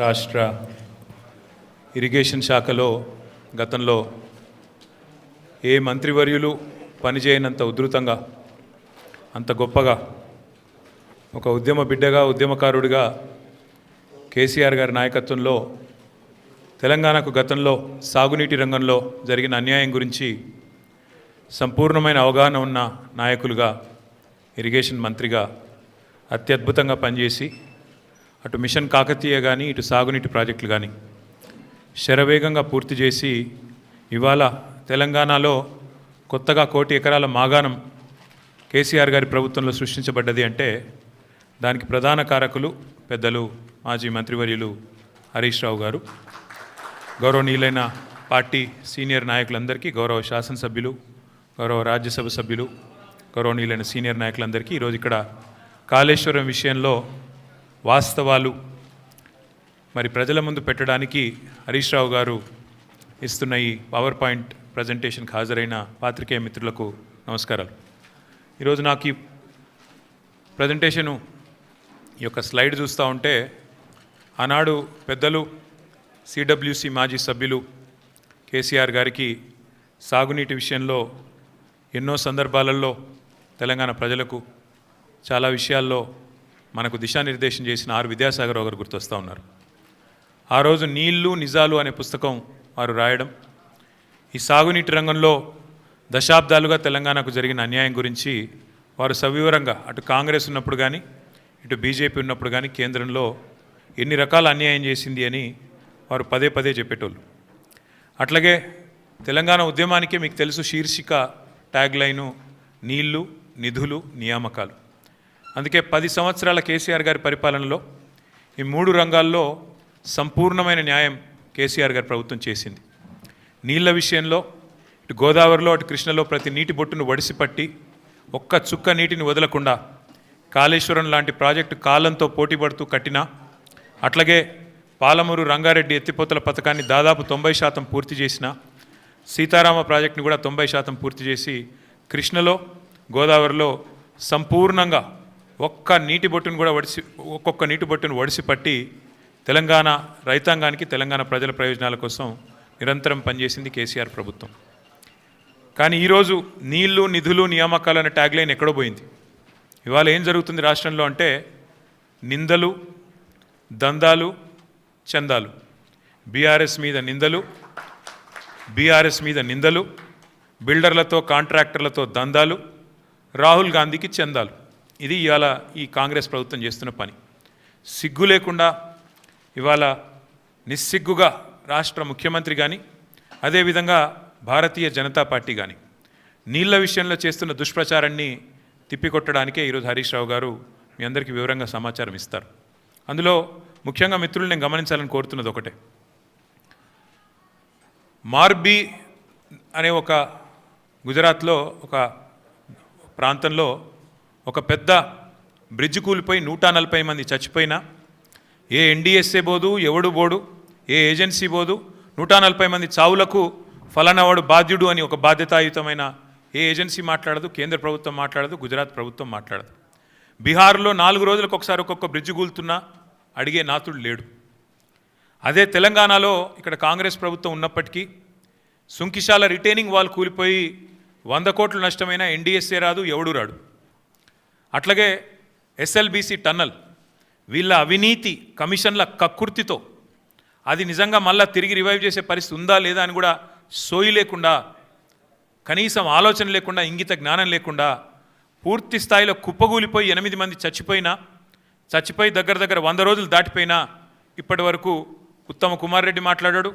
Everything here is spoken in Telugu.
రాష్ట్ర ఇరిగేషన్ శాఖలో గతంలో ఏ మంత్రివర్యులు పనిచేయనంత ఉధృతంగా అంత గొప్పగా ఒక ఉద్యమ బిడ్డగా ఉద్యమకారుడిగా కేసీఆర్ గారి నాయకత్వంలో తెలంగాణకు గతంలో సాగునీటి రంగంలో జరిగిన అన్యాయం గురించి సంపూర్ణమైన అవగాహన ఉన్న నాయకులుగా ఇరిగేషన్ మంత్రిగా అత్యద్భుతంగా పనిచేసి అటు మిషన్ కాకతీయ కానీ ఇటు సాగునీటి ప్రాజెక్టులు కానీ శరవేగంగా పూర్తి చేసి ఇవాళ తెలంగాణలో కొత్తగా 1 కోటి ఎకరాల మాగాణం కేసీఆర్ గారి ప్రభుత్వంలో సృష్టించబడ్డది అంటే దానికి ప్రధాన కారకులు పెద్దలు మాజీ మంత్రివర్యులు హరీష్ రావు గారు. గౌరవనీయులైన పార్టీ సీనియర్ నాయకులందరికీ, గౌరవ శాసనసభ్యులు, గౌరవ రాజ్యసభ సభ్యులు, గౌరవనీయులైన సీనియర్ నాయకులందరికీ ఈరోజు ఇక్కడ కాళేశ్వరం విషయంలో వాస్తవాలు మరి ప్రజల ముందు పెట్టడానికి హరీష్ రావు గారు ఇస్తున్న ఈ పవర్ పాయింట్ ప్రజెంటేషన్కి హాజరైన పాత్రికేయ మిత్రులకు నమస్కారాలు. ఈరోజు నాకు ఈ ప్రజెంటేషను ఈ యొక్క స్లైడ్ చూస్తూ ఉంటే ఆనాడు పెద్దలు సిడబ్ల్యూసి మాజీ సభ్యులు కేసీఆర్ గారికి సాగునీటి విషయంలో ఎన్నో సందర్భాలలో తెలంగాణ ప్రజలకు చాలా విషయాల్లో మనకు దిశానిర్దేశం చేసిన ఆర్ విద్యాసాగరరావు గారు గుర్తొస్తూ ఉన్నారు. ఆ రోజు నీళ్లు నిజాలు అనే పుస్తకం వారు రాయడం, ఈ సాగునీటి రంగంలో దశాబ్దాలుగా తెలంగాణకు జరిగిన అన్యాయం గురించి వారు సవివరంగా అటు కాంగ్రెస్ ఉన్నప్పుడు కానీ ఇటు బీజేపీ ఉన్నప్పుడు కానీ కేంద్రంలో ఎన్ని రకాల అన్యాయం చేసింది అని వారు పదే పదే చెప్పేటోళ్ళు. అట్లాగే తెలంగాణ ఉద్యమానికే మీకు తెలుసు శీర్షిక ట్యాగ్ లైను నీళ్లు నిధులు నియామకాలు. అందుకే 10 సంవత్సరాల కేసీఆర్ గారి పరిపాలనలో ఈ 3 రంగాల్లో సంపూర్ణమైన న్యాయం కేసీఆర్ గారి ప్రభుత్వం చేసింది. నీళ్ల విషయంలో ఇటు గోదావరిలో అటు కృష్ణలో ప్రతి నీటి బొట్టును వడిసిపట్టి ఒక్క చుక్క నీటిని వదలకుండా కాళేశ్వరం లాంటి ప్రాజెక్టు కాలంతో పోటీపడుతూ కట్టినా, అట్లాగే పాలమూరు రంగారెడ్డి ఎత్తిపోతల పథకాన్ని దాదాపు 90% పూర్తి చేసిన, సీతారామ ప్రాజెక్టును కూడా 90% పూర్తి చేసి కృష్ణలో గోదావరిలో సంపూర్ణంగా ఒక్కొక్క నీటి బొట్టును వడిసిపట్టి తెలంగాణ రైతాంగానికి తెలంగాణ ప్రజల ప్రయోజనాల కోసం నిరంతరం పనిచేసింది కేసీఆర్ ప్రభుత్వం. కానీ ఈరోజు నీళ్లు నిధులు నియామకాలు అనే ట్యాగ్లైన్ ఎక్కడో పోయింది. ఇవాళ ఏం జరుగుతుంది రాష్ట్రంలో అంటే నిందలు, దందాలు, చందాలు, బీఆర్ఎస్ మీద నిందలు, బిల్డర్లతో కాంట్రాక్టర్లతో దందాలు, రాహుల్ గాంధీకి చందాలు. ఇది ఇవాళ ఈ కాంగ్రెస్ ప్రభుత్వం చేస్తున్న పని. సిగ్గు లేకుండా ఇవాళ నిస్సిగ్గుగా రాష్ట్ర ముఖ్యమంత్రి కానీ అదేవిధంగా భారతీయ జనతా పార్టీ కానీ నీళ్ల విషయంలో చేస్తున్న దుష్ప్రచారాన్ని తిప్పికొట్టడానికే ఈరోజు హరీష్ రావు గారు మీ అందరికీ వివరంగా సమాచారం ఇస్తారు. అందులో ముఖ్యంగా మిత్రులు నేను గమనించాలని కోరుతున్నది ఒకటే. మార్బీ అనే ఒక గుజరాత్లో ఒక ప్రాంతంలో ఒక పెద్ద బ్రిడ్జ్ కూలిపోయి 140 మంది చచ్చిపోయినా ఏ ఎన్డీఎస్ఏ బోదు, ఎవడు బోడు, ఏ ఏజెన్సీ బోదు, 140 మంది చావులకు ఫలానావాడు బాధ్యుడు అని ఒక బాధ్యతాయుతమైన ఏ ఏజెన్సీ మాట్లాడదు, కేంద్ర ప్రభుత్వం మాట్లాడదు, గుజరాత్ ప్రభుత్వం మాట్లాడదు. బీహార్లో 4 రోజులకు ఒకసారి ఒక్కొక్క బ్రిడ్జ్ కూలుతున్నా అడిగే నాతుడు లేడు. అదే తెలంగాణలో ఇక్కడ కాంగ్రెస్ ప్రభుత్వం ఉన్నప్పటికీ సుంకిశాల రిటైనింగ్ వాల్ కూలిపోయి 100 కోట్లు నష్టమైన ఎన్డీఎస్ఏ రాదు, ఎవడు రాడు. అట్లాగే ఎస్ఎల్బీసీ టన్నల్ వీళ్ళ అవినీతి కమిషన్ల కక్కుర్తితో అది నిజంగా మళ్ళీ తిరిగి రివైవ్ చేసే పరిస్థితి ఉందా లేదా అని కూడా సోయి లేకుండా, కనీసం ఆలోచన లేకుండా, ఇంగిత జ్ఞానం లేకుండా పూర్తి స్థాయిలో కుప్పగూలిపోయి 8 మంది చచ్చిపోయి దగ్గర 100 రోజులు దాటిపోయినా ఇప్పటి వరకు ఉత్తమ కుమార్ రెడ్డి మాట్లాడాడు,